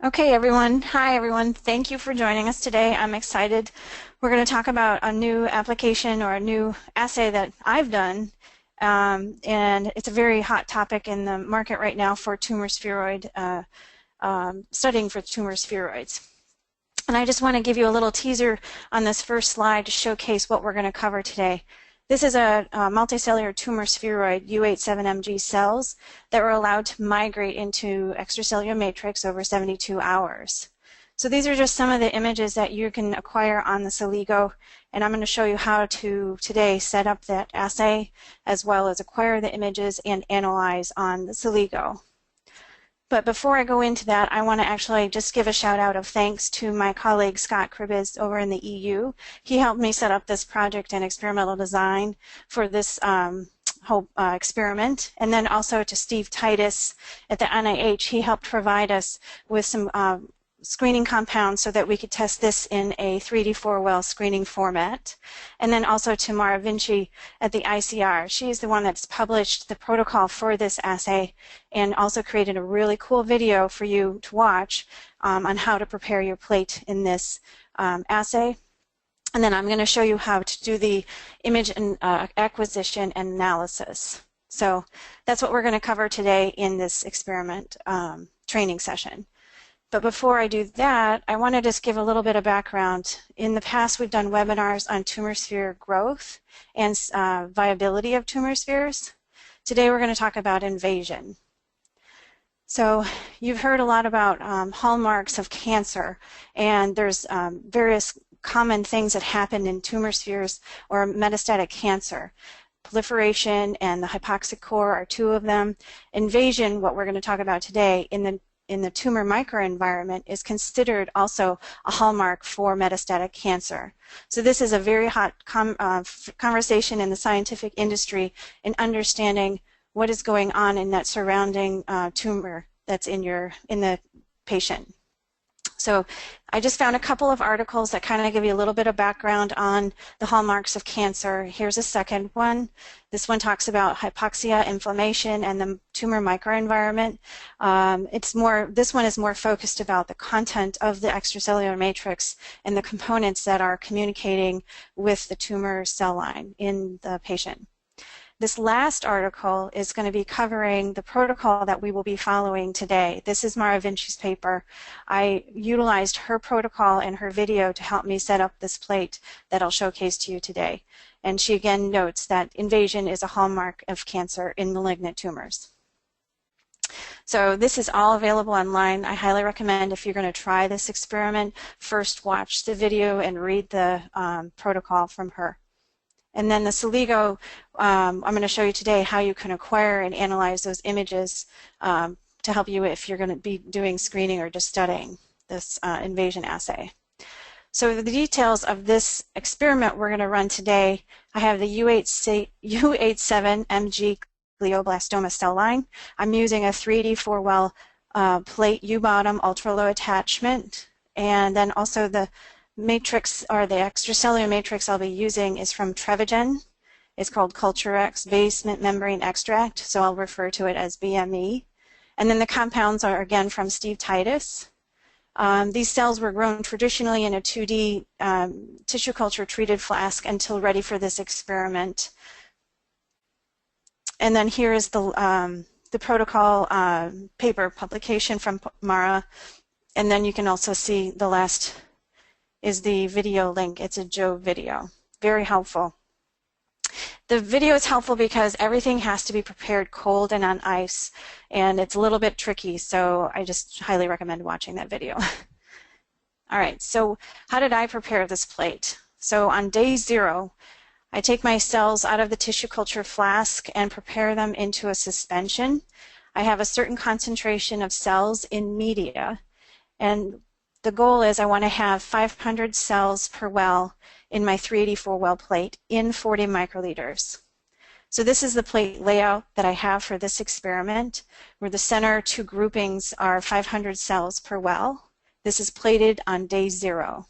Okay, everyone. Hi, everyone. Thank you for joining us today. I'm excited. We're going to talk about a new application or a new assay that I've done, and it's a very hot topic in the market right now for tumor spheroid, studying for tumor spheroids. And I just want to give you a little teaser on this first slide to showcase what we're going to cover today. This is a multicellular tumor spheroid U87Mg cells that were allowed to migrate into extracellular matrix over 72 hours. So these are just some of the images that you can acquire on the Celigo, and I'm going to show you how to today set up that assay as well as acquire the images and analyze on the Celigo. But before I go into that, I want to actually just give a shout out of thanks to my colleague Scott Kribiz over in the EU. He helped me set up this project and experimental design for this whole experiment. And then also to Steve Titus at the NIH. He helped provide us with some screening compounds so that we could test this in a 3D4-well screening format. And then also to Mara Vinci at the ICR. She is the one that's published the protocol for this assay and also created a really cool video for you to watch on how to prepare your plate in this assay. And then I'm going to show you how to do the image and, acquisition and analysis. So that's what we're going to cover today in this experiment training session. But before I do that, I want to just give a little bit of background. In the past, we've done webinars on tumor sphere growth and viability of tumor spheres. Today, we're going to talk about invasion. So you've heard a lot about hallmarks of cancer, and there's various common things that happen in tumor spheres or metastatic cancer. Proliferation and the hypoxic core are two of them. Invasion, what we're going to talk about today, in the tumor microenvironment is considered also a hallmark for metastatic cancer. So this is a very hot conversation in the scientific industry in understanding what is going on in that surrounding tumor that's in the patient. So I just found a couple of articles that kind of give you a little bit of background on the hallmarks of cancer. Here's a second one. This one talks about hypoxia, inflammation, and the tumor microenvironment. This one is more focused about the content of the extracellular matrix and the components that are communicating with the tumor cell line in the patient. This last article is going to be covering the protocol that we will be following today. This is Mara Vinci's paper. I utilized her protocol and her video to help me set up this plate that I'll showcase to you today. And she again notes that invasion is a hallmark of cancer in malignant tumors. So this is all available online. I highly recommend if you're going to try this experiment, first watch the video and read the protocol from her. And then the Celigo, I'm going to show you today how you can acquire and analyze those images to help you if you're going to be doing screening or just studying this invasion assay. So the details of this experiment we're going to run today, I have the U87Mg glioblastoma cell line. I'm using a 3D4-well plate U-bottom ultra-low attachment, and then also the matrix, or the extracellular matrix I'll be using, is from Trevigen. It's called Culturex basement membrane extract, so I'll refer to it as BME. And then the compounds are again from Steve Titus. These cells were grown traditionally in a 2D tissue culture treated flask until ready for this experiment. And then here is the protocol paper publication from Mara. And then you can also see the last is the video link. It's a Joe video. Very helpful. The video is helpful because everything has to be prepared cold and on ice, and it's a little bit tricky, so I just highly recommend watching that video. All right, so how did I prepare this plate? So on day 0, I take my cells out of the tissue culture flask and prepare them into a suspension. I have a certain concentration of cells in media, and the goal is I want to have 500 cells per well in my 384 well plate in 40 microliters. So this is the plate layout that I have for this experiment, where the center 2 groupings are 500 cells per well. This is plated on day 0.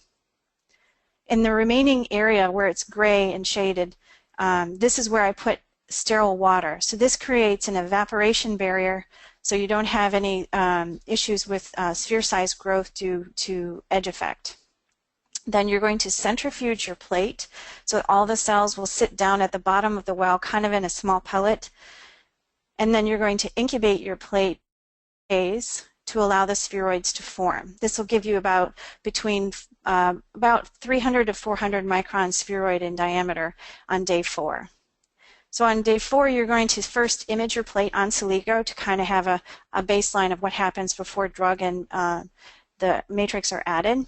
In the remaining area where it's gray and shaded, this is where I put sterile water. So this creates an evaporation barrier so you don't have any issues with sphere size growth due to edge effect. Then you're going to centrifuge your plate so all the cells will sit down at the bottom of the well, kind of in a small pellet. And then you're going to incubate your plate days to allow the spheroids to form. This will give you about 300 to 400 micron spheroid in diameter on day 4. So on day 4, you're going to first image your plate on Celigo to kind of have a baseline of what happens before drug and the matrix are added.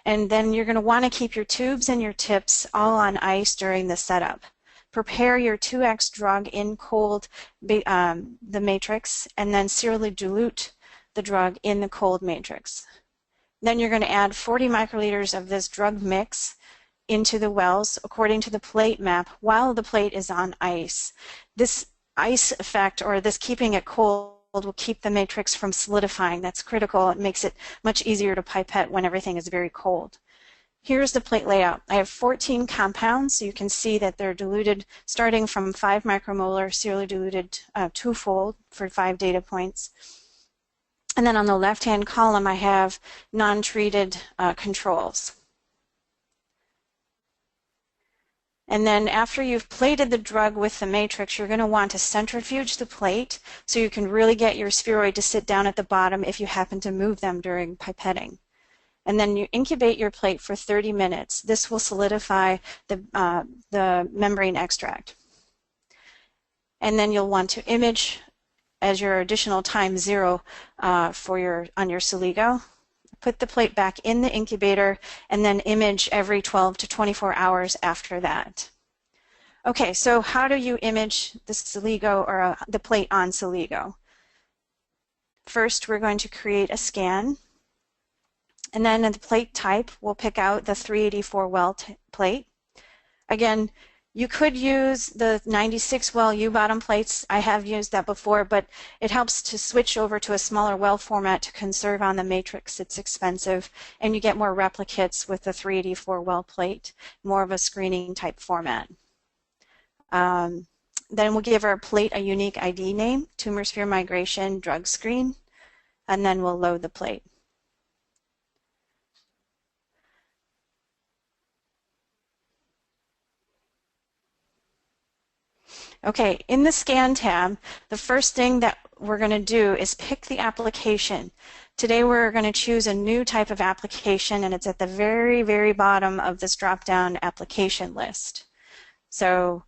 And then you're going to want to keep your tubes and your tips all on ice during the setup. Prepare your 2x drug in cold, the matrix, and then serially dilute the drug in the cold matrix. Then you're going to add 40 microliters of this drug mix into the wells according to the plate map while the plate is on ice. This ice effect, or this keeping it cold, will keep the matrix from solidifying. That's critical. It makes it much easier to pipette when everything is very cold. Here's the plate layout. I have 14 compounds, so you can see that they're diluted starting from 5 micromolar, serially diluted twofold for 5 data points. And then on the left-hand column, I have non-treated controls. And then after you've plated the drug with the matrix, you're going to want to centrifuge the plate so you can really get your spheroid to sit down at the bottom if you happen to move them during pipetting. And then you incubate your plate for 30 minutes. This will solidify the membrane extract. And then you'll want to image as your additional time 0 on your Celigo. Put the plate back in the incubator and then image every 12 to 24 hours after that. Okay, so how do you image the Celigo or the plate on Celigo? First, we're going to create a scan. And then in the plate type, we'll pick out the 384 well plate. Again, you could use the 96 well U-bottom plates. I have used that before, but it helps to switch over to a smaller well format to conserve on the matrix. It's expensive, and you get more replicates with the 384 well plate, more of a screening type format. Then we'll give our plate a unique ID name, tumor sphere migration drug screen, and then we'll load the plate. Okay, in the Scan tab, the first thing that we're going to do is pick the application. Today we're going to choose a new type of application, and it's at the very, very bottom of this drop-down application list. So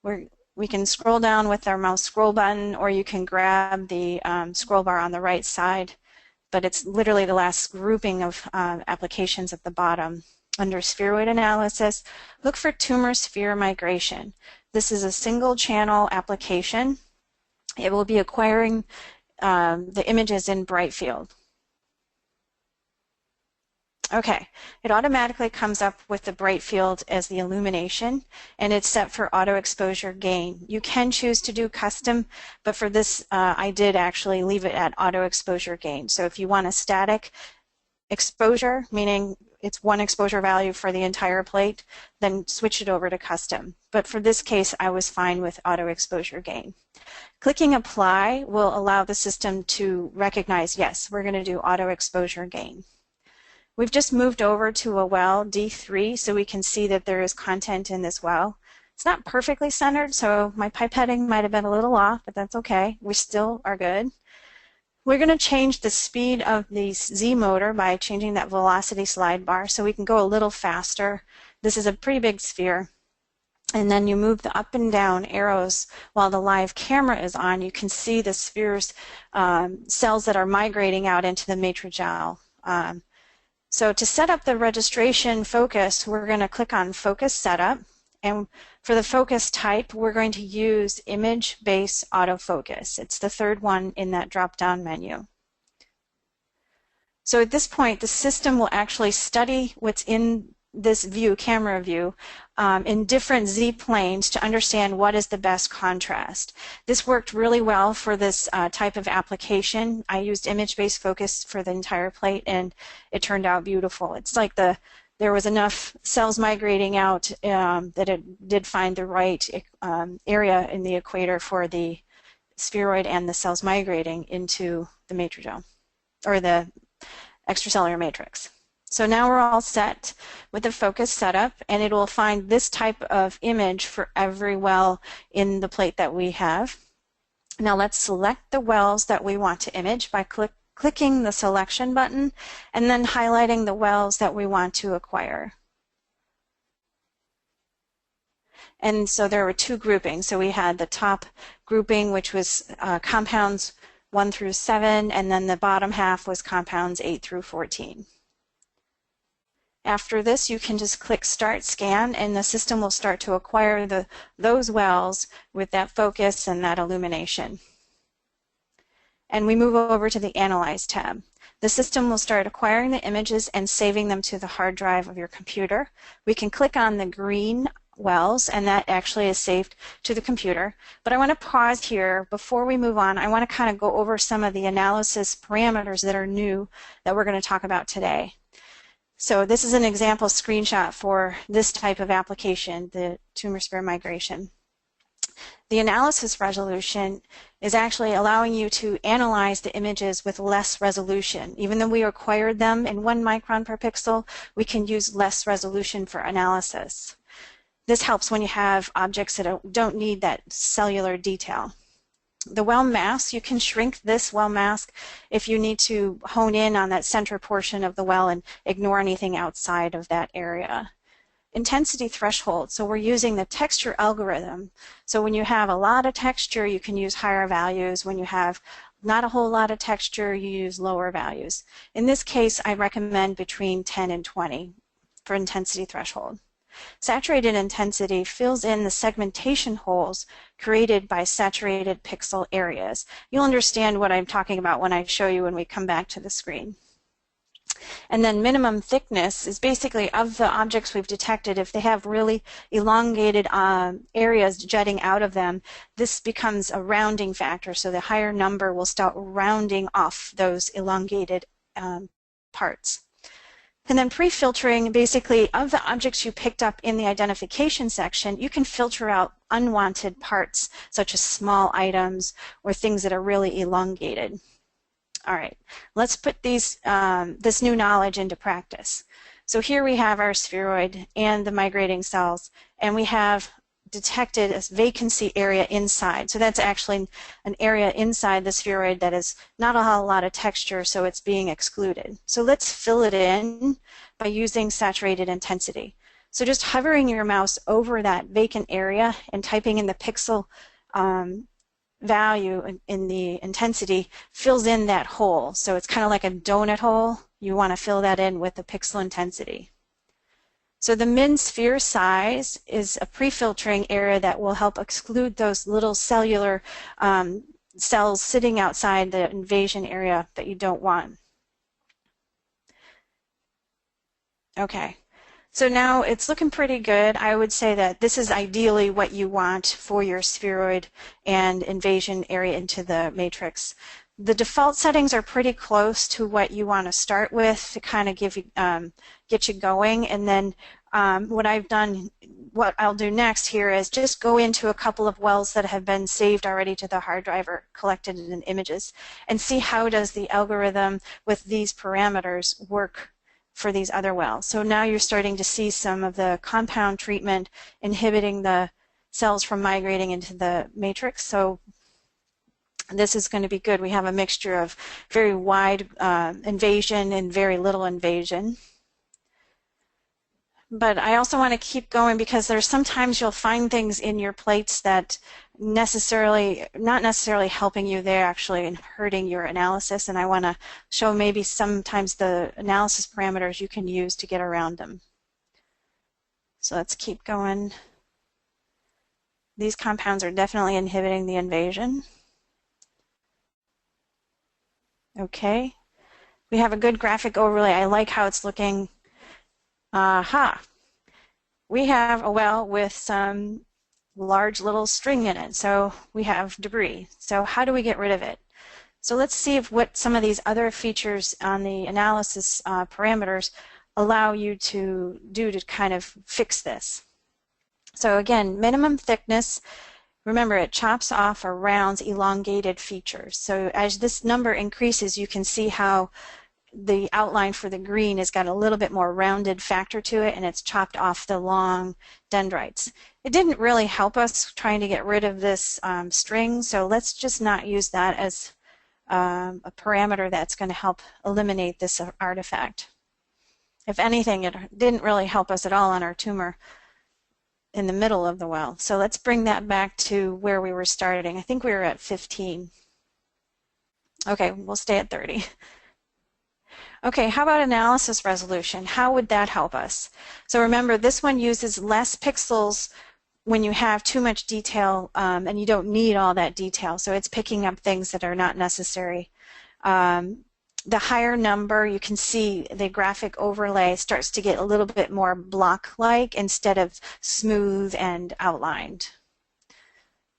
we can scroll down with our mouse scroll button, or you can grab the scroll bar on the right side, but it's literally the last grouping of applications at the bottom. Under spheroid analysis, look for tumor sphere migration. This is a single channel application. It will be acquiring the images in bright field. Okay, it automatically comes up with the bright field as the illumination, and it's set for auto exposure gain. You can choose to do custom, but for this I did actually leave it at auto exposure gain. So if you want a static exposure, meaning it's one exposure value for the entire plate, then switch it over to custom. But for this case, I was fine with auto exposure gain. Clicking apply will allow the system to recognize, yes, we're going to do auto exposure gain. We've just moved over to a well, D3, so we can see that there is content in this well. It's not perfectly centered, so my pipetting might have been a little off, but that's okay. We still are good. We're going to change the speed of the Z motor by changing that velocity slide bar so we can go a little faster. This is a pretty big sphere. And then you move the up and down arrows while the live camera is on. You can see the sphere's cells that are migrating out into the matrigel. So to set up the registration focus, we're going to click on Focus Setup. And for the focus type, we're going to use Image-Based Autofocus. It's the third one in that drop-down menu. So at this point, the system will actually study what's in this view, camera view, in different Z-planes to understand what is the best contrast. This worked really well for this type of application. I used image-based focus for the entire plate, and it turned out beautiful. It's like there was enough cells migrating out that it did find the right area in the equator for the spheroid and the cells migrating into the matrigel, or the extracellular matrix. So now we're all set with the focus setup, and it will find this type of image for every well in the plate that we have. Now let's select the wells that we want to image by clicking the selection button and then highlighting the wells that we want to acquire. And so there were two groupings. So we had the top grouping, which was compounds 1 through 7, and then the bottom half was compounds 8 through 14. After this, you can just click Start Scan, and the system will start to acquire those wells with that focus and that illumination. And we move over to the Analyze tab. The system will start acquiring the images and saving them to the hard drive of your computer. We can click on the green wells, and that actually is saved to the computer. But I want to pause here before we move on. I want to kind of go over some of the analysis parameters that are new that we're going to talk about today. So this is an example screenshot for this type of application, the tumor sphere migration. The analysis resolution is actually allowing you to analyze the images with less resolution. Even though we acquired them in 1 micron per pixel, we can use less resolution for analysis. This helps when you have objects that don't need that cellular detail. The well mask, you can shrink this well mask if you need to hone in on that center portion of the well and ignore anything outside of that area. Intensity threshold, so we're using the texture algorithm. So when you have a lot of texture, you can use higher values. When you have not a whole lot of texture, you use lower values. In this case, I recommend between 10 and 20 for intensity threshold. Saturated intensity fills in the segmentation holes created by saturated pixel areas. You'll understand what I'm talking about when I show you when we come back to the screen. And then minimum thickness is basically of the objects we've detected. If they have really elongated areas jutting out of them, this becomes a rounding factor. So the higher number will start rounding off those elongated parts. And then pre-filtering, basically, of the objects you picked up in the identification section, you can filter out unwanted parts, such as small items or things that are really elongated. All right, let's put this new knowledge into practice. So here we have our spheroid and the migrating cells, and we have detected a vacancy area inside. So that's actually an area inside the spheroid that is not a whole lot of texture, so it's being excluded. So let's fill it in by using saturated intensity. So just hovering your mouse over that vacant area and typing in the pixel value in the intensity fills in that hole. So it's kind of like a donut hole. You want to fill that in with the pixel intensity. So the min sphere size is a pre-filtering area that will help exclude those little cellular cells sitting outside the invasion area that you don't want. Okay, so now it's looking pretty good. I would say that this is ideally what you want for your spheroid and invasion area into the matrix. The default settings are pretty close to what you want to start with to kind of give you, get you going, and then what I'll do next here is just go into a couple of wells that have been saved already to the hard drive or collected in images and see how does the algorithm with these parameters work for these other wells. So now you're starting to see some of the compound treatment inhibiting the cells from migrating into the matrix. So this is going to be good. We have a mixture of very wide invasion and very little invasion. But I also want to keep going because there's sometimes you'll find things in your plates that not necessarily helping you, they're actually hurting your analysis, and I want to show maybe sometimes the analysis parameters you can use to get around them. So let's keep going. These compounds are definitely inhibiting the invasion. Okay, we have a good graphic overlay. I like how it's looking. Aha! We have a well with some large little string in it, so we have debris. So how do we get rid of it? So let's see what some of these other features on the analysis parameters allow you to do to kind of fix this. So again, minimum thickness Remember, it chops off or rounds elongated features. So as this number increases, you can see how the outline for the green has got a little bit more rounded factor to it, and it's chopped off the long dendrites. It didn't really help us trying to get rid of this string, so let's just not use that as a parameter that's going to help eliminate this artifact. If anything, it didn't really help us at all on our tumor in the middle of the well. So let's bring that back to where we were starting. I think we were at 15. Okay, we'll stay at 30. Okay, how about analysis resolution? How would that help us? So remember, this one uses less pixels when you have too much detail and you don't need all that detail. So it's picking up things that are not necessary. The higher number, you can see the graphic overlay starts to get a little bit more block-like instead of smooth and outlined.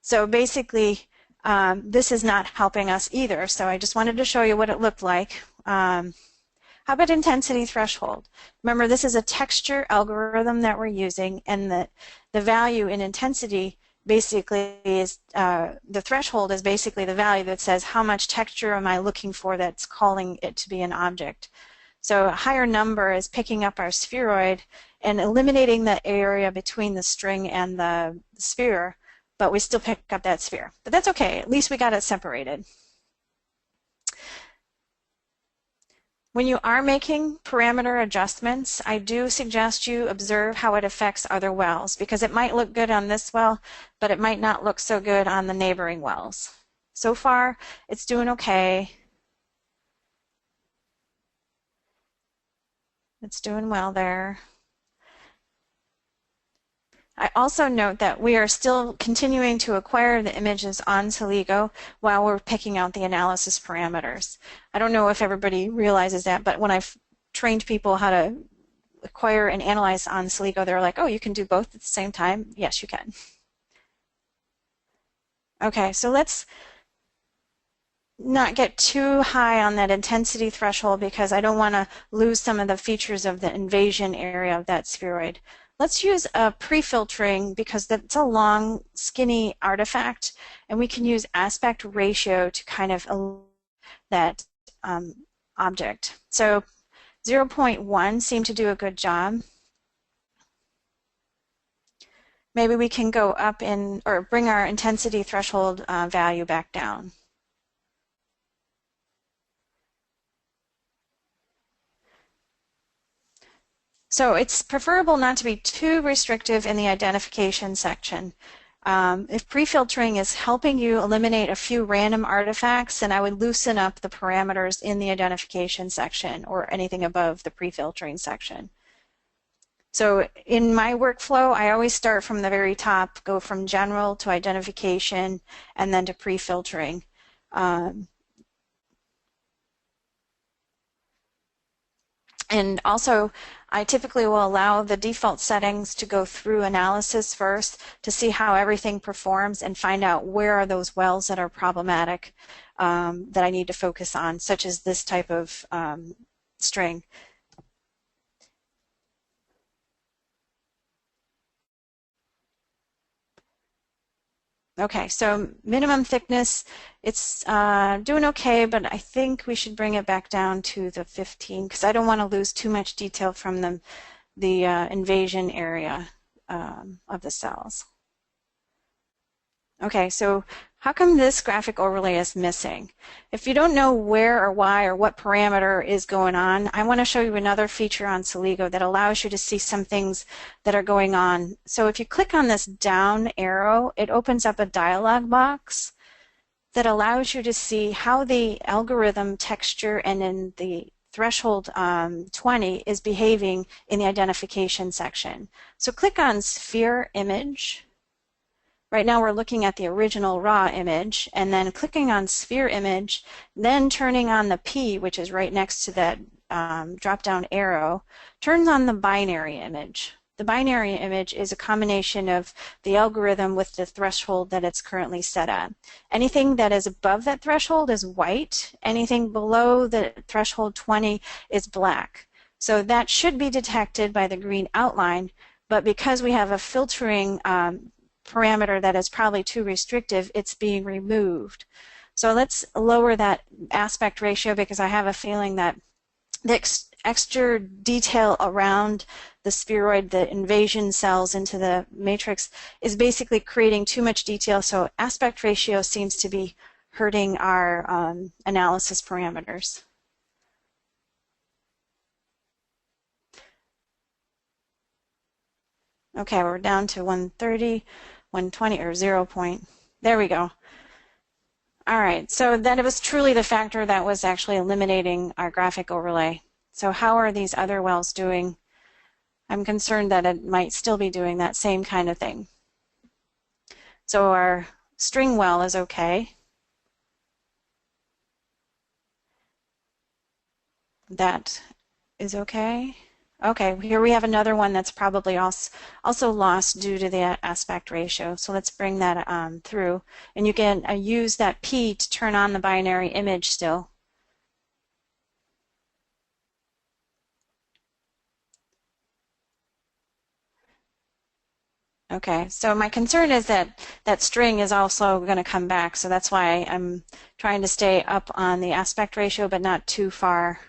So basically, this is not helping us either. So I just wanted to show you what it looked like. How about intensity threshold? Remember, this is a texture algorithm that we're using, and the value in intensity basically is, the threshold is basically the value that says how much texture am I looking for that's calling it to be an object. So a higher number is picking up our spheroid and eliminating the area between the string and the sphere, but we still pick up that sphere. But that's okay, at least we got it separated. When you are making parameter adjustments, I do suggest you observe how it affects other wells, because it might look good on this well, but it might not look so good on the neighboring wells. So far, it's doing okay. It's doing well there. I also note that we are still continuing to acquire the images on Celigo while we're picking out the analysis parameters. I don't know if everybody realizes that, but when I've trained people how to acquire and analyze on Celigo, they're like, oh, you can do both at the same time? Yes, you can. Okay, so let's not get too high on that intensity threshold because I don't want to lose some of the features of the invasion area of that spheroid. Let's use a pre-filtering because that's a long, skinny artifact, and we can use aspect ratio to kind of that object. So 0.1 seemed to do a good job. Maybe we can go up in, or bring our intensity threshold value back down. So it's preferable not to be too restrictive in the identification section. If pre-filtering is helping you eliminate a few random artifacts, then I would loosen up the parameters in the identification section or anything above the pre-filtering section. So in my workflow, I always start from the very top, go from general to identification, and then to pre-filtering. And also, I typically will allow the default settings to go through analysis first to see how everything performs and find out where are those wells that are problematic that I need to focus on, such as this type of string. Okay, so minimum thickness, it's doing okay, but I think we should bring it back down to the 15 because I don't want to lose too much detail from the invasion area of the cells. Okay, so how come this graphic overlay is missing? If you don't know where or why or what parameter is going on, I want to show you another feature on Celigo that allows you to see some things that are going on. So if you click on this down arrow, it opens up a dialog box that allows you to see how the algorithm texture and in the threshold 20 is behaving in the identification section. So click on sphere image. Right now we're looking at the original raw image, and then clicking on sphere image, then turning on the P, which is right next to that drop-down arrow, turns on the binary image. The binary image is a combination of the algorithm with the threshold that it's currently set at. Anything that is above that threshold is white. Anything below the threshold 20 is black. So that should be detected by the green outline, but because we have a filtering parameter that is probably too restrictive, it's being removed. So let's lower that aspect ratio because I have a feeling that the extra detail around the spheroid, the invasion cells into the matrix, is basically creating too much detail. So aspect ratio seems to be hurting our analysis parameters. Okay, we're down to 130, 120, or 0 point. There we go. All right, so then it was truly the factor that was actually eliminating our graphic overlay. So how are these other wells doing? I'm concerned that it might still be doing that same kind of thing. So our string well is okay. That is okay. Okay, here we have another one that's probably also lost due to the aspect ratio. So let's bring that through. And you can use that P to turn on the binary image still. Okay, so my concern is that that string is also going to come back. So that's why I'm trying to stay up on the aspect ratio, but not too far.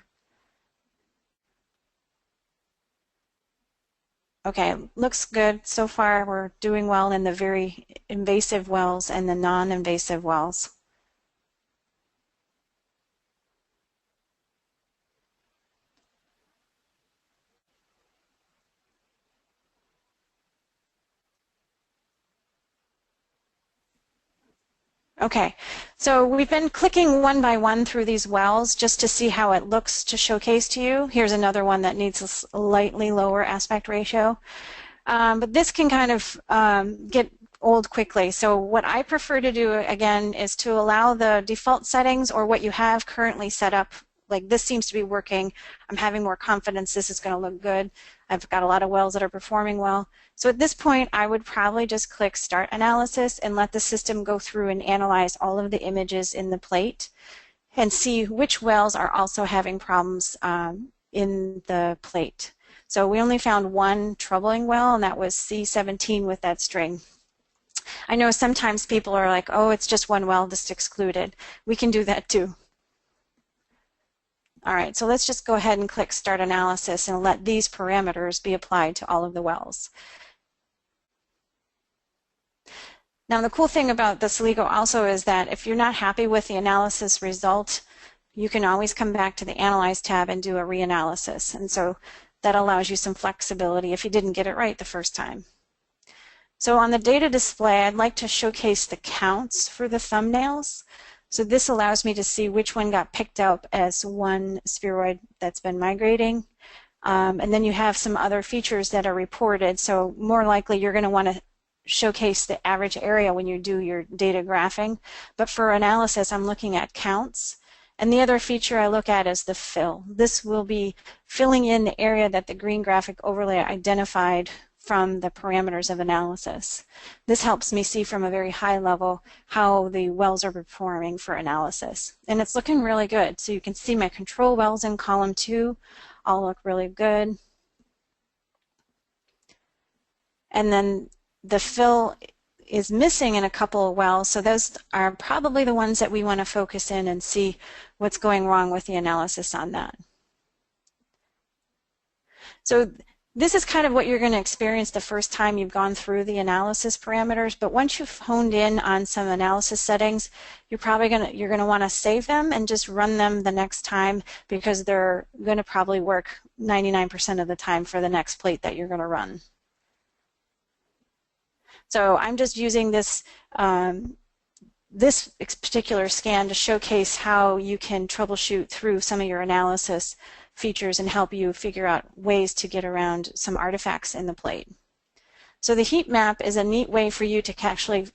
Okay, looks good. So far, we're doing well in the very invasive wells and the non-invasive wells. Okay, so we've been clicking one by one through these wells just to see how it looks to showcase to you. Here's another one that needs a slightly lower aspect ratio. But this can kind of get old quickly. So what I prefer to do, again, is to allow the default settings or what you have currently set up. Like this seems to be working. I'm having more confidence this is going to look good. I've got a lot of wells that are performing well. So at this point, I would probably just click Start Analysis and let the system go through and analyze all of the images in the plate and see which wells are also having problems in the plate. So we only found one troubling well, and that was C17 with that string. I know sometimes people are like, oh, it's just one well, just excluded. We can do that too. All right, so let's just go ahead and click Start Analysis and let these parameters be applied to all of the wells. Now, the cool thing about the Celigo also is that if you're not happy with the analysis result, you can always come back to the Analyze tab and do a reanalysis. And so that allows you some flexibility if you didn't get it right the first time. So on the data display, I'd like to showcase the counts for the thumbnails. So this allows me to see which one got picked up as one spheroid that's been migrating. And then you have some other features that are reported. So more likely you're going to want to showcase the average area when you do your data graphing. But for analysis, I'm looking at counts. And the other feature I look at is the fill. This will be filling in the area that the green graphic overlay identified from the parameters of analysis. This helps me see from a very high level how the wells are performing for analysis. And it's looking really good. So you can see my control wells in column 2 all look really good. And then the fill is missing in a couple of wells, so those are probably the ones that we want to focus in and see what's going wrong with the analysis on that. So this is kind of what you're going to experience the first time you've gone through the analysis parameters, but once you've honed in on some analysis settings, you're going to want to save them and just run them the next time because they're going to probably work 99% of the time for the next plate that you're going to run. So I'm just using this this particular scan to showcase how you can troubleshoot through some of your analysis features and help you figure out ways to get around some artifacts in the plate. So the heat map is a neat way for you to actually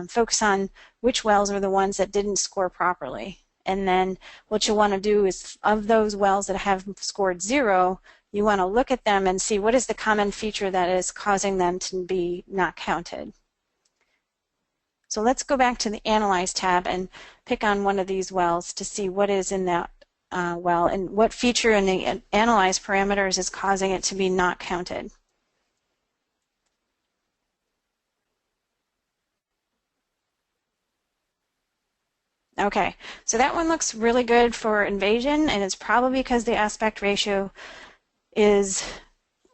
focus on which wells are the ones that didn't score properly. And then what you'll want to do is, of those wells that have scored 0, you want to look at them and see what is the common feature that is causing them to be not counted. So let's go back to the Analyze tab and pick on one of these wells to see what is in that well and what feature in the Analyze parameters is causing it to be not counted. Okay, so that one looks really good for invasion, and it's probably because the aspect ratio is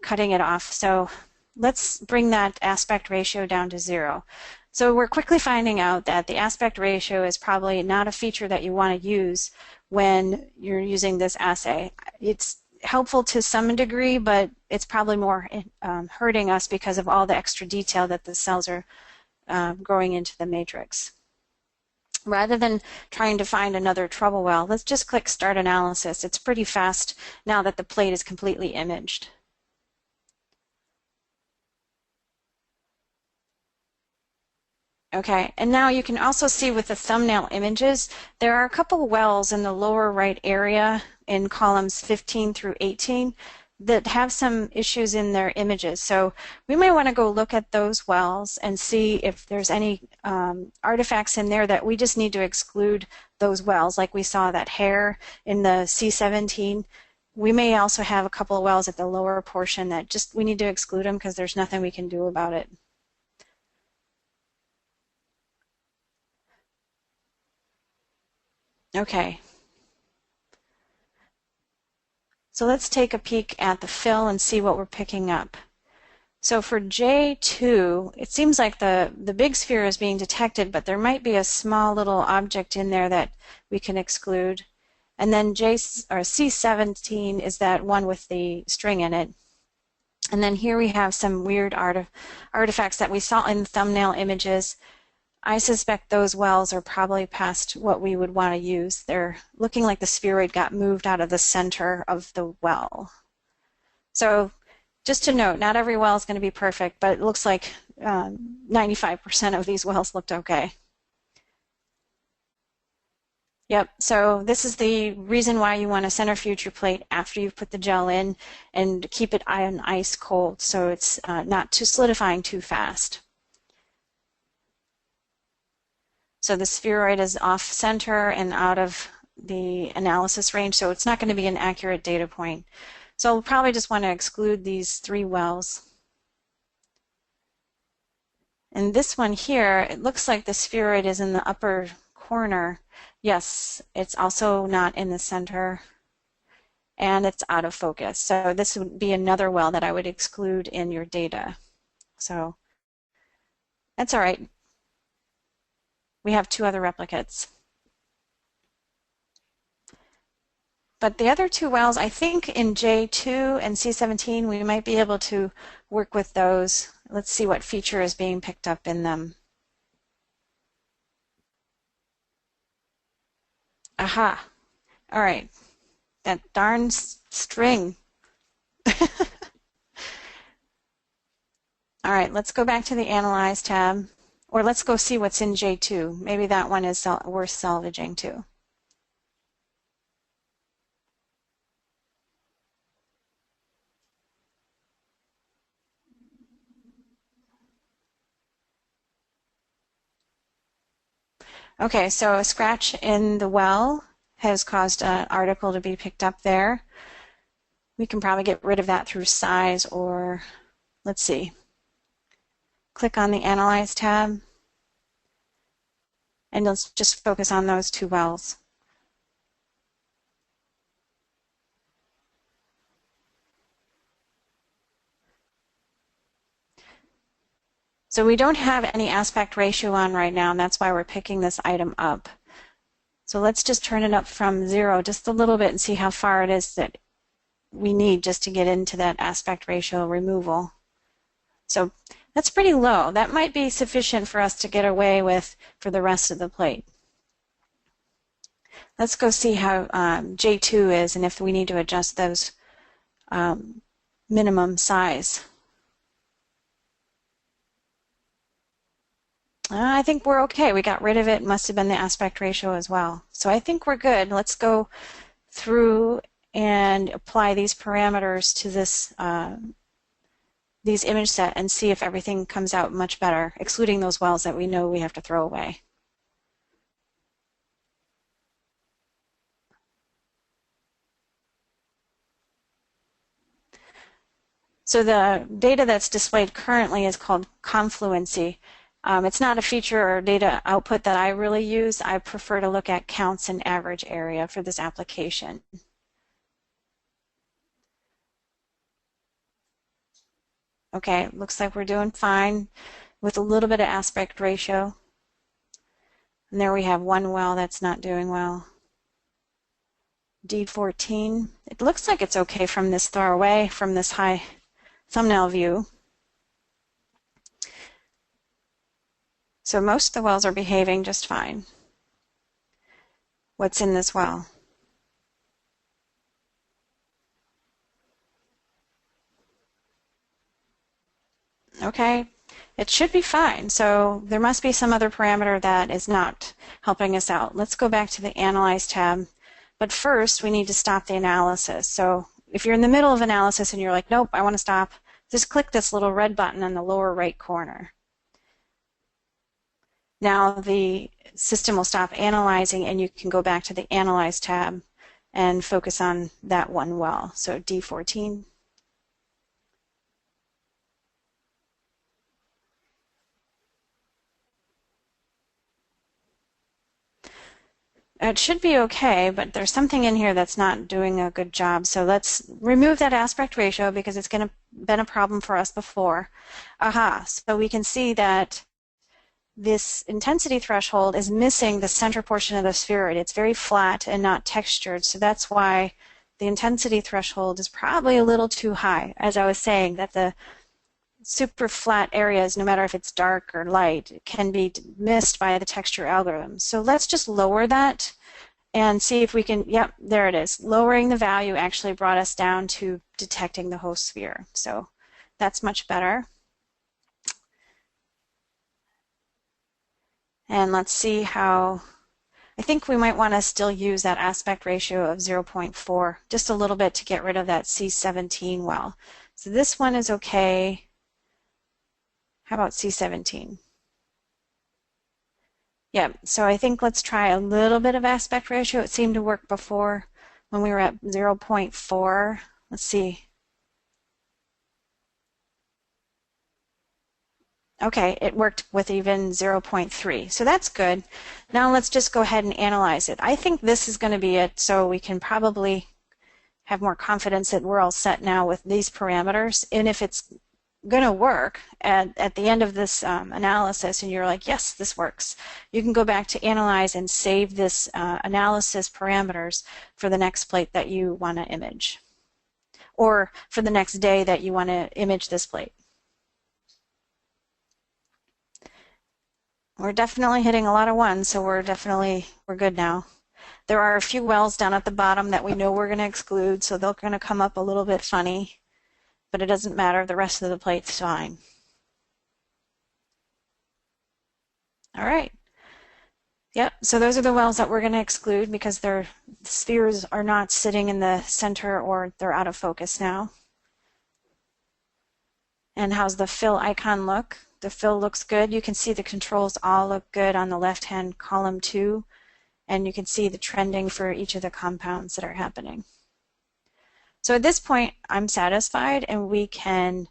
cutting it off. So let's bring that aspect ratio down to 0. So we're quickly finding out that the aspect ratio is probably not a feature that you want to use when you're using this assay. It's helpful to some degree, but it's probably more hurting us because of all the extra detail that the cells are growing into the matrix. Rather than trying to find another trouble well, let's just click Start Analysis. It's pretty fast now that the plate is completely imaged. Okay, and now you can also see with the thumbnail images, there are a couple wells in the lower right area in columns 15 through 18 that have some issues in their images. So we may want to go look at those wells and see if there's any artifacts in there that we just need to exclude those wells, like we saw that hair in the C17. We may also have a couple of wells at the lower portion that just we need to exclude them because there's nothing we can do about it. Okay. So let's take a peek at the fill and see what we're picking up. So for J2, it seems like the big sphere is being detected, but there might be a small little object in there that we can exclude. And then C17 is that one with the string in it. And then here we have some weird artifacts that we saw in the thumbnail images. I suspect those wells are probably past what we would want to use. They're looking like the spheroid got moved out of the center of the well. So just to note, not every well is going to be perfect, but it looks like 95% of these wells looked okay. Yep, so this is the reason why you want to centrifuge your plate after you've put the gel in and keep it on ice cold so it's not too solidifying too fast. So the spheroid is off center and out of the analysis range, so it's not going to be an accurate data point. So we'll probably just want to exclude these 3 wells. And this one here, it looks like the spheroid is in the upper corner. Yes, it's also not in the center, and it's out of focus. So this would be another well that I would exclude in your data. So that's all right. We have 2 other replicates. But the other 2 wells, I think in J2 and C17, we might be able to work with those. Let's see what feature is being picked up in them. Aha. All right. That darn string. All right, let's go back to the Analyze tab. Or let's go see what's in J2. Maybe that one is worth salvaging too. Okay, so a scratch in the well has caused an article to be picked up there. We can probably get rid of that through size, or let's see. Click on the Analyze tab, and let's just focus on those 2 wells. So we don't have any aspect ratio on right now, and that's why we're picking this item up. So let's just turn it up from 0 just a little bit and see how far it is that we need just to get into that aspect ratio removal. So that's pretty low. That might be sufficient for us to get away with for the rest of the plate. Let's go see how J2 is and if we need to adjust those minimum size. I think we're okay. We got rid of it. It must have been the aspect ratio as well. So I think we're good. Let's go through and apply these parameters to this these image set and see if everything comes out much better, excluding those wells that we know we have to throw away. So the data that's displayed currently is called confluency. It's not a feature or data output that I really use. I prefer to look at counts and average area for this application. Okay, looks like we're doing fine with a little bit of aspect ratio. And there we have one well that's not doing well. D14. It looks like it's okay from this far away, from this high thumbnail view. So most of the wells are behaving just fine. What's in this well? Okay, it should be fine. So there must be some other parameter that is not helping us out. Let's go back to the Analyze tab. But first, we need to stop the analysis. So if you're in the middle of analysis and you're like, nope, I want to stop, just click this little red button in the lower right corner. Now the system will stop analyzing and you can go back to the Analyze tab and focus on that one well. So D14. It should be okay, but there's something in here that's not doing a good job. So let's remove that aspect ratio because it's going to been a problem for us before. Aha, so we can see that this intensity threshold is missing the center portion of the spheroid. It's very flat and not textured, so that's why the intensity threshold is probably a little too high. As I was saying, that the super flat areas, no matter if it's dark or light, can be missed by the texture algorithm. So let's just lower that and see if we can, yep, there it is. Lowering the value actually brought us down to detecting the host sphere. So that's much better. And let's see how, I think we might want to still use that aspect ratio of 0.4, just a little bit to get rid of that C17 well. So this one is okay. How about C17? Yeah, so I think let's try a little bit of aspect ratio. It seemed to work before when we were at 0.4. Let's see. Okay, it worked with even 0.3, so that's good. Now let's just go ahead and analyze it. I think this is going to be it, so we can probably have more confidence that we're all set now with these parameters. And if it's going to work at the end of this analysis and you're like, yes, this works, you can go back to Analyze and save this analysis parameters for the next plate that you want to image, or for the next day that you want to image this plate. We're definitely hitting a lot of ones, so we're good now. There are a few wells down at the bottom that we know we're going to exclude, so they're going to come up a little bit funny, but it doesn't matter. The rest of the plate's fine. All right. Yep, so those are the wells that we're going to exclude because the spheres are not sitting in the center or they're out of focus now. And how's the fill icon look? The fill looks good. You can see the controls all look good on the left-hand column too, and you can see the trending for each of the compounds that are happening. So at this point, I'm satisfied, and we can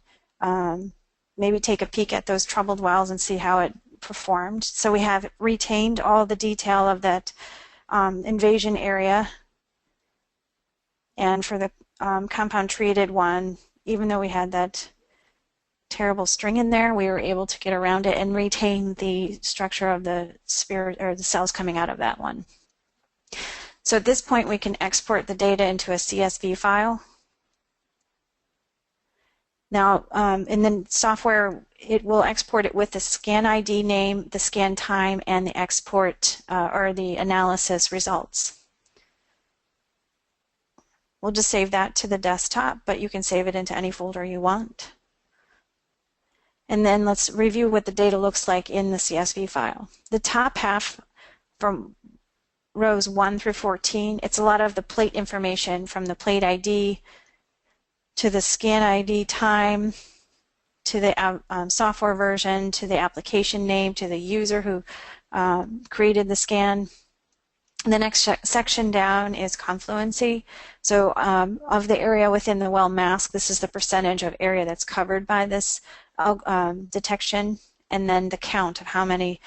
maybe take a peek at those troubled wells and see how it performed. So we have retained all the detail of that invasion area, and for the compound treated one, even though we had that terrible string in there, we were able to get around it and retain the structure of the sphere or the cells coming out of that one. So at this point we can export the data into a CSV file. Now in the software it will export it with the scan ID name, the scan time, and the export or the analysis results. We'll just save that to the desktop, but you can save it into any folder you want. And then let's review what the data looks like in the CSV file. The top half from rows 1 through 14, it's a lot of the plate information from the plate ID to the scan ID time to the software version to the application name to the user who created the scan. The next section down is confluency. So of the area within the well mask, this is the percentage of area that's covered by this detection, and then the count of how many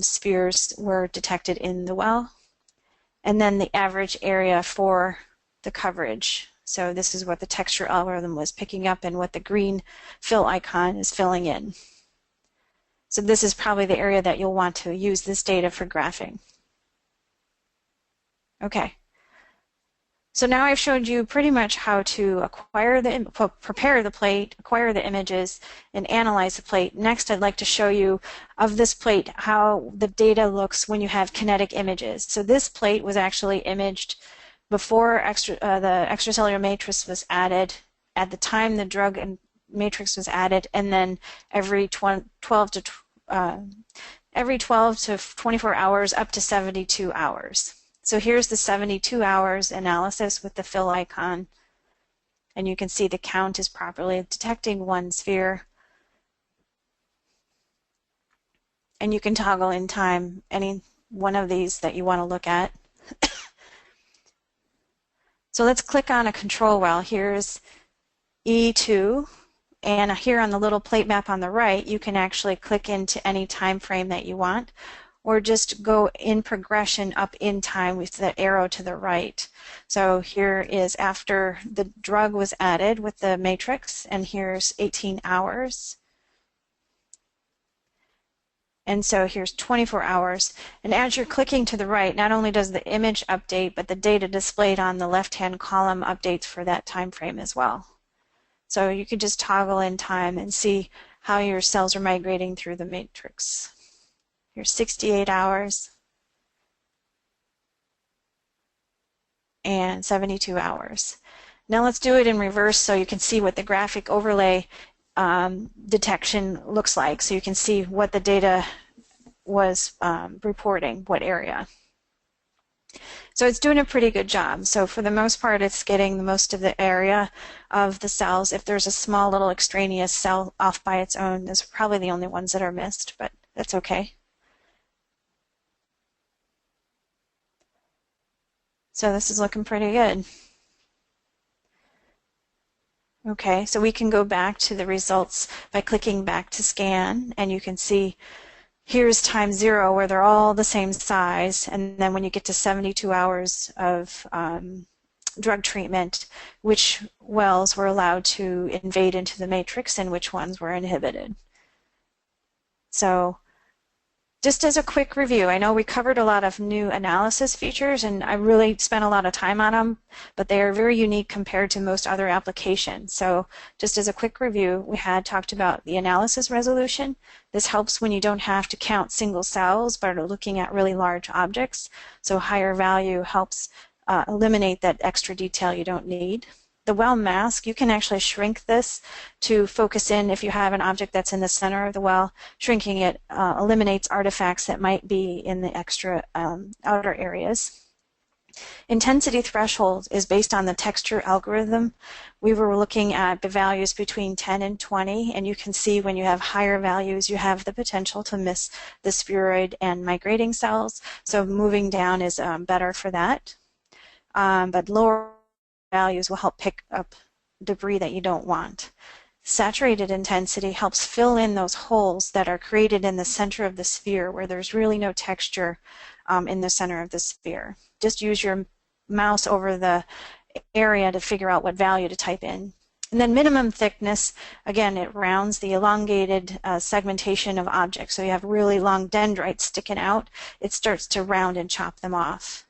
spheres were detected in the well, and then the average area for the coverage. So this is what the texture algorithm was picking up and what the green fill icon is filling in. So this is probably the area that you'll want to use this data for graphing. Okay. So now I've showed you pretty much how to prepare the plate, acquire the images, and analyze the plate. Next, I'd like to show you of this plate how the data looks when you have kinetic images. So this plate was actually imaged before the extracellular matrix was added, at the time the drug and matrix was added, and then every 12 to 24 hours up to 72 hours. So here's the 72 hours analysis with the fill icon, and you can see the count is properly detecting one sphere. And you can toggle in time any one of these that you want to look at. So let's click on a control well. Here's E2, and here on the little plate map on the right, you can actually click into any time frame that you want, or just go in progression up in time with the arrow to the right. So here is after the drug was added with the matrix, and here's 18 hours. And so here's 24 hours. And as you're clicking to the right, not only does the image update, but the data displayed on the left-hand column updates for that time frame as well. So you could just toggle in time and see how your cells are migrating through the matrix. Here's 68 hours and 72 hours. Now let's do it in reverse so you can see what the graphic overlay detection looks like. So you can see what the data was reporting, what area. So it's doing a pretty good job. So for the most part, it's getting the most of the area of the cells. If there's a small little extraneous cell off by its own, those are probably the only ones that are missed, but that's okay. So this is looking pretty good. Okay, so we can go back to the results by clicking back to scan, and you can see here's time 0 where they're all the same size, and then when you get to 72 hours of drug treatment, which wells were allowed to invade into the matrix and which ones were inhibited. So just as a quick review, I know we covered a lot of new analysis features, and I really spent a lot of time on them, but they are very unique compared to most other applications. So just as a quick review, we had talked about the analysis resolution. This helps when you don't have to count single cells, but are looking at really large objects. So higher value helps eliminate that extra detail you don't need. The well mask, you can actually shrink this to focus in if you have an object that's in the center of the well. Shrinking it eliminates artifacts that might be in the extra outer areas. Intensity threshold is based on the texture algorithm. We were looking at the values between 10 and 20, and you can see when you have higher values, you have the potential to miss the spheroid and migrating cells. So moving down is better for that. But lower values will help pick up debris that you don't want. Saturated intensity helps fill in those holes that are created in the center of the sphere where there's really no texture in the center of the sphere. Just use your mouse over the area to figure out what value to type in. And then minimum thickness, again, it rounds the elongated segmentation of objects. So you have really long dendrites sticking out, it starts to round and chop them off.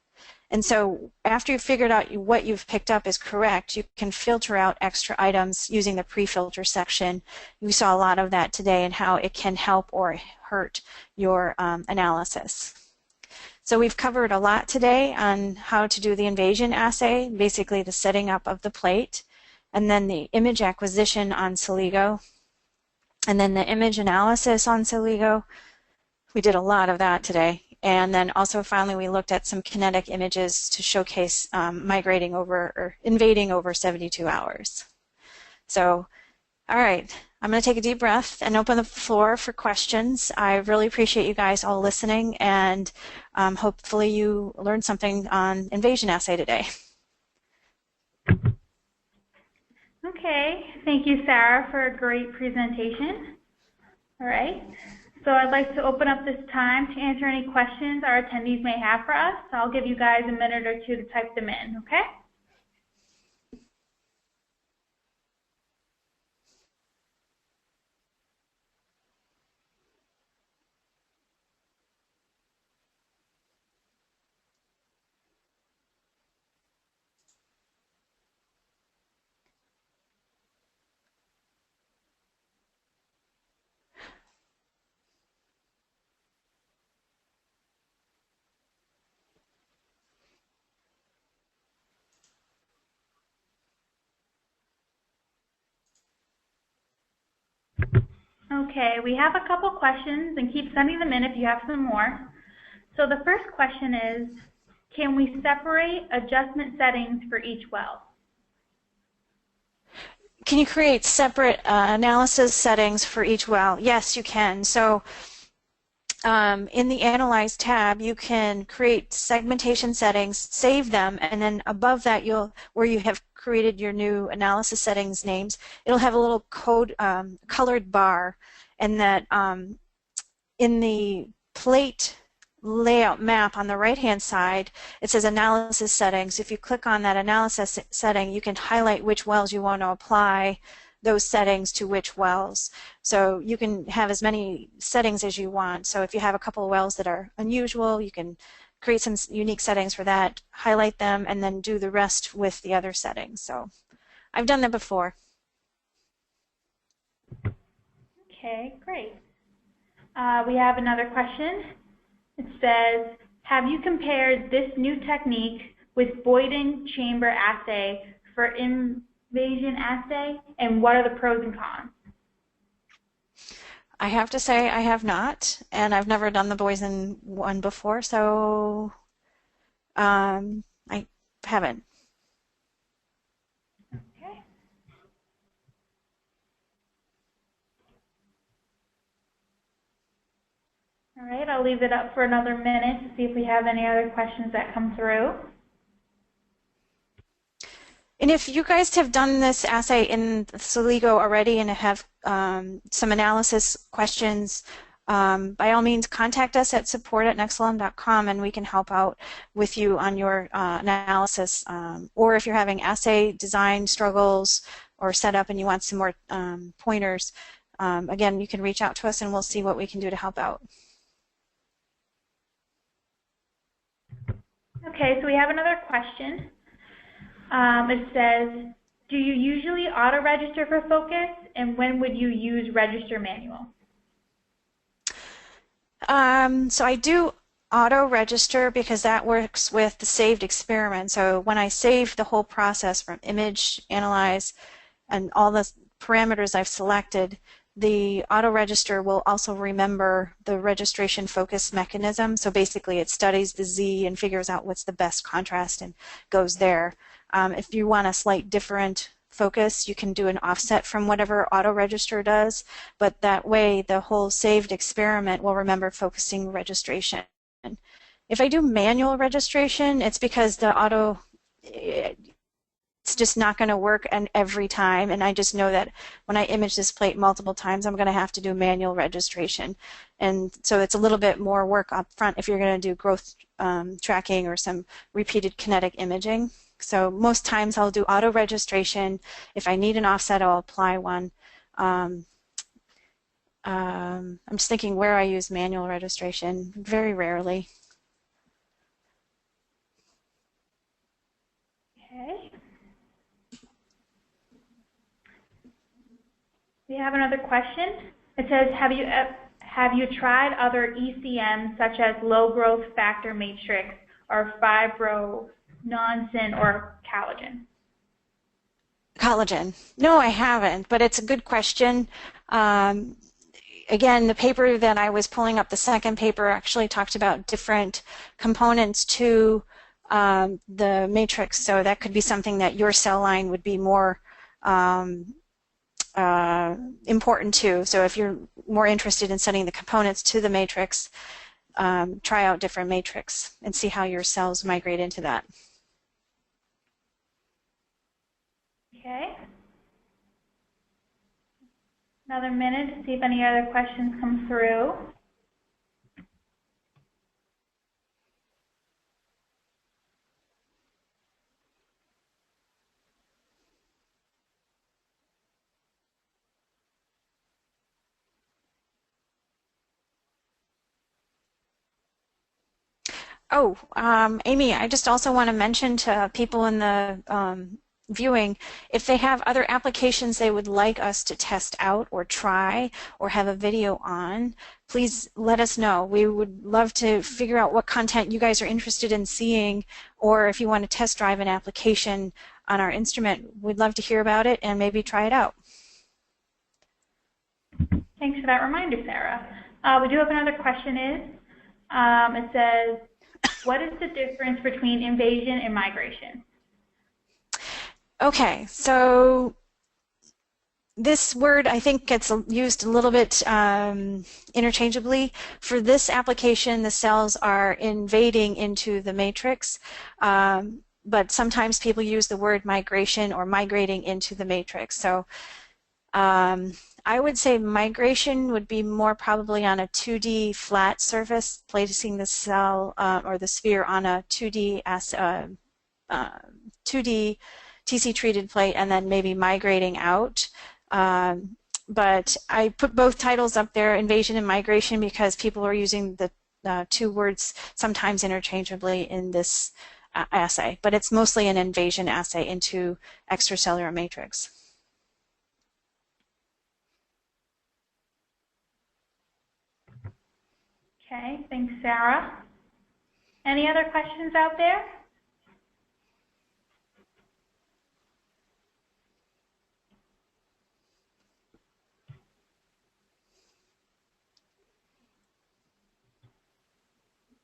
And so after you've figured out what you've picked up is correct, you can filter out extra items using the pre-filter section. We saw a lot of that today and how it can help or hurt your analysis. So we've covered a lot today on how to do the invasion assay, basically the setting up of the plate, and then the image acquisition on Celigo, and then the image analysis on Celigo. We did a lot of that today. And then also finally we looked at some kinetic images to showcase migrating over or invading over 72 hours. So, all right, I'm going to take a deep breath and open the floor for questions. I really appreciate you guys all listening, and hopefully you learned something on invasion assay today. Okay, thank you, Sarah, for a great presentation. All right. So I'd like to open up this time to answer any questions our attendees may have for us. So I'll give you guys a minute or two to type them in, okay? Okay, we have a couple questions, and keep sending them in if you have some more. So the first question is, can we separate adjustment settings for each well? Can you create separate analysis settings for each well? Yes, you can. So in the Analyze tab, you can create segmentation settings, save them, and then above that, where you have created your new analysis settings names, it'll have a little code colored bar, and that in the plate layout map on the right-hand side, it says analysis settings. If you click on that analysis setting, you can highlight which wells you want to apply those settings to which wells. So you can have as many settings as you want. So if you have a couple of wells that are unusual, you can create some unique settings for that, highlight them, and then do the rest with the other settings. So I've done that before. Okay, great. We have another question. It says, have you compared this new technique with Boyden chamber assay for invasion assay, and what are the pros and cons? I have to say I have not, and I've never done the Boyden one before, so I haven't. Okay. All right, I'll leave it up for another minute to see if we have any other questions that come through. And if you guys have done this assay in Celigo already and have some analysis questions, by all means contact us at support@nexcelum.com and we can help out with you on your analysis. Or if you're having assay design struggles or setup and you want some more pointers, again, you can reach out to us and we'll see what we can do to help out. Okay, so we have another question. It says, do you usually auto-register for focus, and when would you use register manual? So I do auto-register because that works with the saved experiment. So when I save the whole process from image, analyze, and all the parameters I've selected, the auto-register will also remember the registration focus mechanism. So basically it studies the Z and figures out what's the best contrast and goes there. If you want a slight different focus, you can do an offset from whatever auto-register does, but that way the whole saved experiment will remember focusing registration. If I do manual registration, it's because the auto, it's just not going to work every time, and I just know that when I image this plate multiple times, I'm going to have to do manual registration. And so it's a little bit more work up front if you're going to do growth tracking or some repeated kinetic imaging. So most times I'll do auto registration. If I need an offset, I'll apply one. I'm just thinking where I use manual registration. Very rarely. Okay. We have another question. It says, have you tried other ECMs such as low growth factor matrix or fibro non-syn or collagen? Collagen. No, I haven't, but it's a good question. Again, the paper that I was pulling up, the second paper, actually talked about different components to the matrix, so that could be something that your cell line would be more important to. So if you're more interested in studying the components to the matrix, try out different matrix and see how your cells migrate into that. Okay. Another minute to see if any other questions come through. Oh, Amy, I just also want to mention to people in the viewing, if they have other applications they would like us to test out or try or have a video on, please let us know. We would love to figure out what content you guys are interested in seeing, or if you want to test drive an application on our instrument, we'd love to hear about it and maybe try it out. Thanks for that reminder, Sarah. We do have another question it says, what is the difference between invasion and migration? Okay, so this word I think gets used a little bit interchangeably. For this application, the cells are invading into the matrix, but sometimes people use the word migration or migrating into the matrix. So I would say migration would be more probably on a 2D flat surface, placing the cell or the sphere on a 2D 2D TC treated plate and then maybe migrating out. But I put both titles up there, invasion and migration, because people are using the two words sometimes interchangeably in this assay. But it's mostly an invasion assay into extracellular matrix. Okay, thanks, Sarah. Any other questions out there?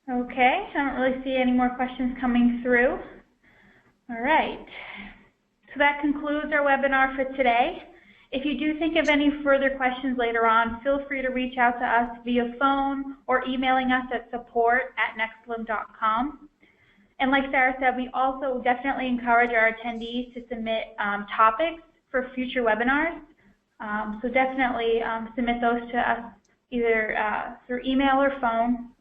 Okay, I don't really see any more questions coming through. All right, so that concludes our webinar for today. If you do think of any further questions later on, feel free to reach out to us via phone or emailing us at support@nextlim.com. And like Sarah said, we also definitely encourage our attendees to submit topics for future webinars. So definitely submit those to us either through email or phone.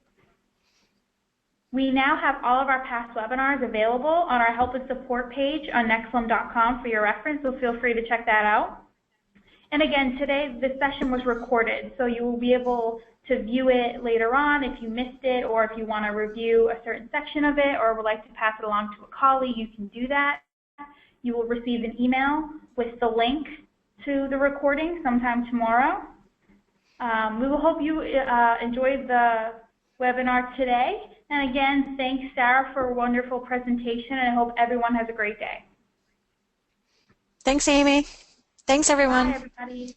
We now have all of our past webinars available on our help and support page on nextlim.com for your reference, so feel free to check that out. And again, today this session was recorded, so you will be able to view it later on if you missed it, or if you want to review a certain section of it or would like to pass it along to a colleague, you can do that. You will receive an email with the link to the recording sometime tomorrow. We will hope you enjoyed the webinar today. And again, thanks Sarah for a wonderful presentation, and I hope everyone has a great day. Thanks, Amy. Thanks, everyone. Bye, everybody.